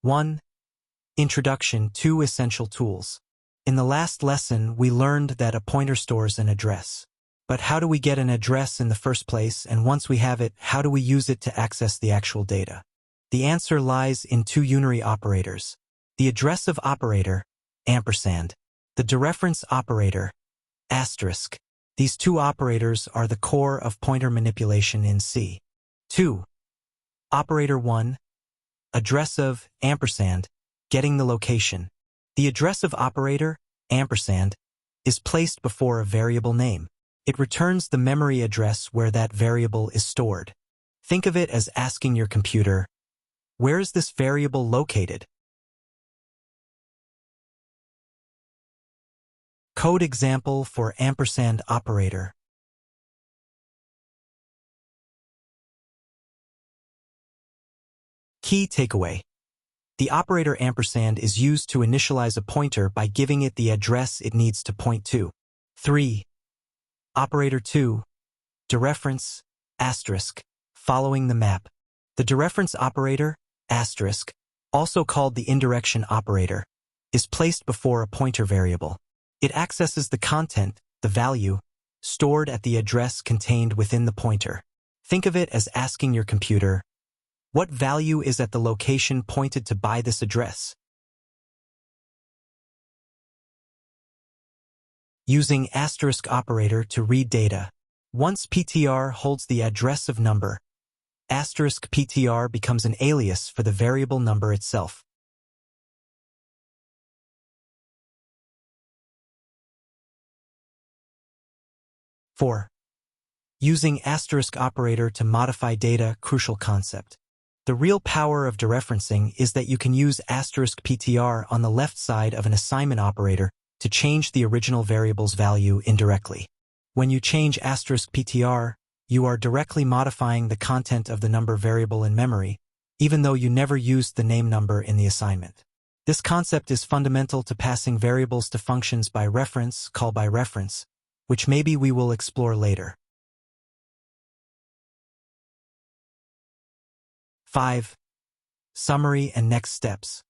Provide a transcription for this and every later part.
1. Introduction to Essential Tools. In the last lesson, we learned that a pointer stores an address. But how do we get an address in the first place, and once we have it, how do we use it to access the actual data? The answer lies in two unary operators. The address of operator, ampersand. The dereference operator, asterisk. These two operators are the core of pointer manipulation in C. 2. Operator 1. Address of, ampersand, getting the location. The address of operator, ampersand, is placed before a variable name. It returns the memory address where that variable is stored. Think of it as asking your computer, where is this variable located? Code example for ampersand operator. Key takeaway. The operator ampersand is used to initialize a pointer by giving it the address it needs to point to. 3. Operator 2. Dereference, asterisk, following the map. The dereference operator, asterisk, also called the indirection operator, is placed before a pointer variable. It accesses the content, the value, stored at the address contained within the pointer. Think of it as asking your computer, what value is at the location pointed to by this address? Using asterisk operator to read data. Once PTR holds the address of number, asterisk PTR becomes an alias for the variable number itself. Four. Using asterisk operator to modify data, crucial concept. The real power of dereferencing is that you can use asterisk PTR on the left side of an assignment operator to change the original variable's value indirectly. When you change asterisk PTR, you are directly modifying the content of the number variable in memory, even though you never used the name number in the assignment. This concept is fundamental to passing variables to functions by reference, call by reference, which maybe we will explore later. 5. Summary and next steps.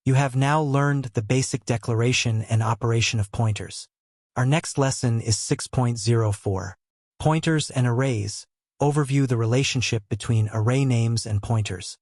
You have now learned the basic declaration and operation of pointers. Our next lesson is 6.04. Pointers and arrays. Overview the relationship between array names and pointers.